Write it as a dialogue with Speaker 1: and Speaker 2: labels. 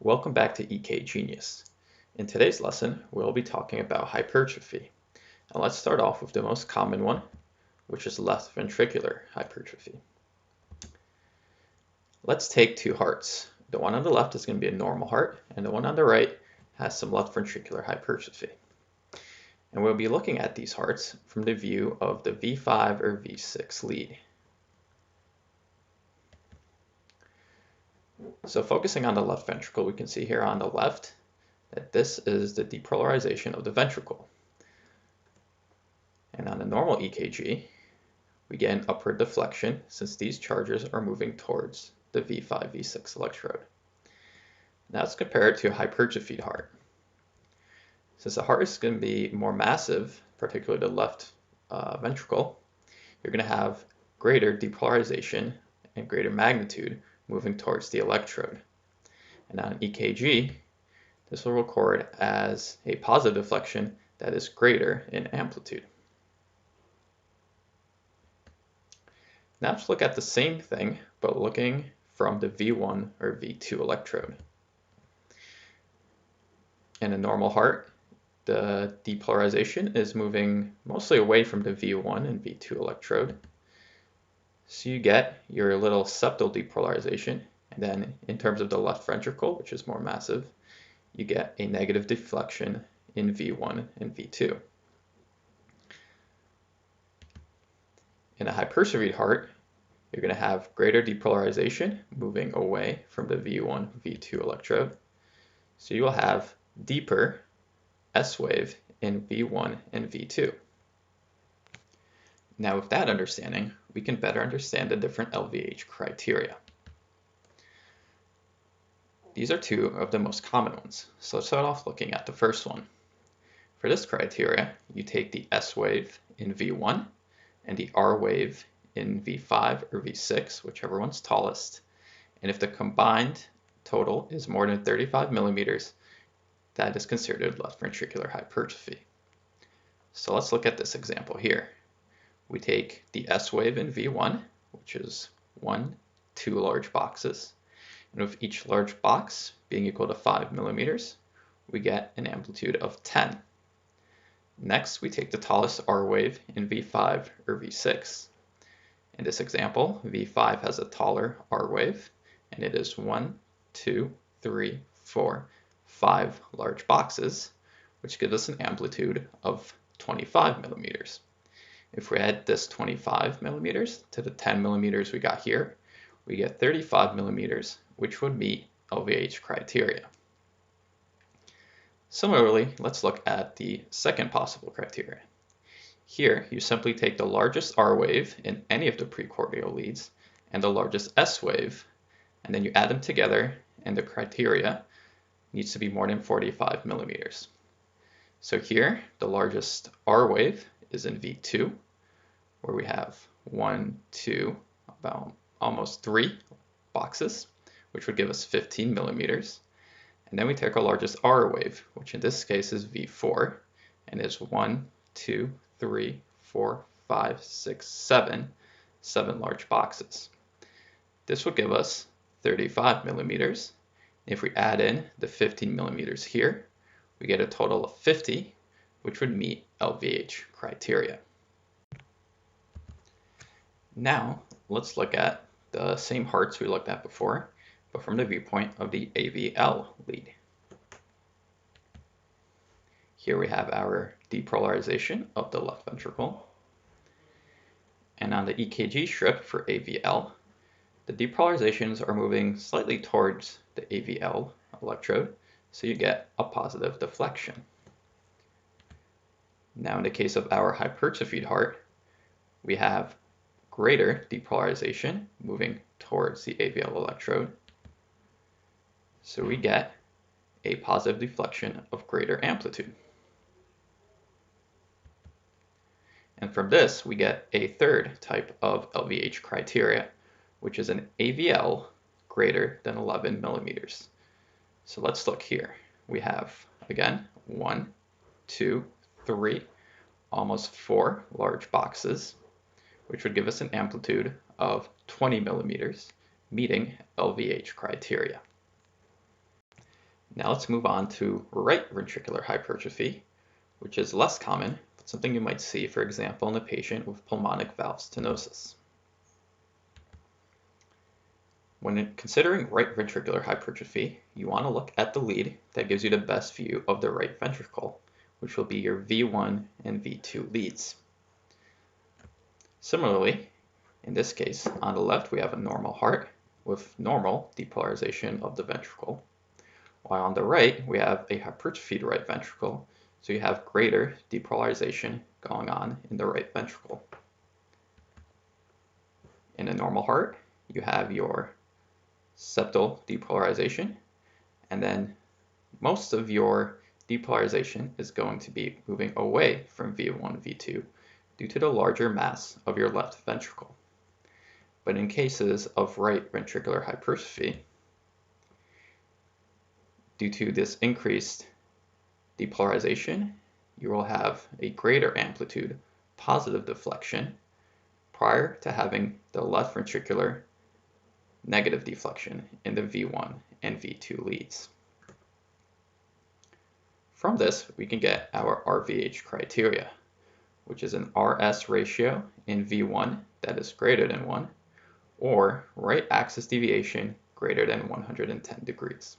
Speaker 1: Welcome back to ECGenius. In today's lesson, we'll be talking about hypertrophy. And let's start off with the most common one, which is left ventricular hypertrophy. Let's take two hearts. The one on the left is going to be a normal heart, and the one on the right has some left ventricular hypertrophy. And we'll be looking at these hearts from the view of the V5 or V6 lead. So focusing on the left ventricle, we can see here on the left that this is the depolarization of the ventricle. And on a normal EKG, we get an upward deflection since these charges are moving towards the V5, V6 electrode. Now let's compare it to a hypertrophied heart. Since the heart is going to be more massive, particularly the left ventricle, you're going to have greater depolarization and greater magnitude moving towards the electrode. And on an EKG, this will record as a positive deflection that is greater in amplitude. Now let's look at the same thing, but looking from the V1 or V2 electrode. In a normal heart, the depolarization is moving mostly away from the V1 and V2 electrode. So you get your little septal depolarization, and then in terms of the left ventricle, which is more massive, you get a negative deflection in V1 and V2. In a hypertrophied heart, you're going to have greater depolarization moving away from the V1, V2 electrode. So you will have deeper S wave in V1 and V2. Now with that understanding, we can better understand the different LVH criteria. These are two of the most common ones, so let's start off looking at the first one. For this criteria, you take the S wave in V1 and the R wave in V5 or V6, whichever one's tallest, and if the combined total is more than 35 millimeters, that is considered left ventricular hypertrophy. So let's look at this example here. We take the S wave in V1, which is 2 large boxes, and with each large box being equal to 5 millimeters, we get an amplitude of 10. Next, we take the tallest R wave in V5 or V6. In this example, V5 has a taller R wave, and it is 1, 2, 3, 4, 5 large boxes, which gives us an amplitude of 25 millimeters. If we add this 25 millimeters to the 10 millimeters we got here, we get 35 millimeters, which would meet LVH criteria. Similarly, let's look at the second possible criteria. Here, you simply take the largest R wave in any of the precordial leads and the largest S wave, and then you add them together, and the criteria needs to be more than 45 millimeters. So here, the largest R wave is in V2, where we have 1, 2, about almost 3 boxes, which would give us 15 millimeters. And then we take our largest R wave, which in this case is V4, and is 1, 2, 3, 4, 5, 6, 7 large boxes. This would give us 35 millimeters. If we add in the 15 millimeters here, we get a total of 50, which would meet LVH criteria. Now, let's look at the same hearts we looked at before, but from the viewpoint of the AVL lead. Here we have our depolarization of the left ventricle. And on the EKG strip for AVL, the depolarizations are moving slightly towards the AVL electrode, so you get a positive deflection. Now in the case of our hypertrophied heart, we have greater depolarization moving towards the AVL electrode, so we get a positive deflection of greater amplitude. And from this, we get a third type of LVH criteria, which is an AVL greater than 11 millimeters. So let's look here. We have, again, 1, 2, 3, almost 4 large boxes, which would give us an amplitude of 20 millimeters, meeting LVH criteria. Now let's move on to right ventricular hypertrophy, which is less common, but something you might see, for example, in a patient with pulmonic valve stenosis. When considering right ventricular hypertrophy, you want to look at the lead that gives you the best view of the right ventricle, which will be your V1 and V2 leads. Similarly, in this case, on the left we have a normal heart with normal depolarization of the ventricle, while on the right we have a hypertrophied right ventricle, so you have greater depolarization going on in the right ventricle. In a normal heart, you have your septal depolarization, and then most of your depolarization is going to be moving away from V1, V2 due to the larger mass of your left ventricle. But in cases of right ventricular hypertrophy, due to this increased depolarization, you will have a greater amplitude positive deflection prior to having the left ventricular negative deflection in the V1 and V2 leads. From this, we can get our RVH criteria, which is an RS ratio in V1 that is greater than 1, or right axis deviation greater than 110 degrees.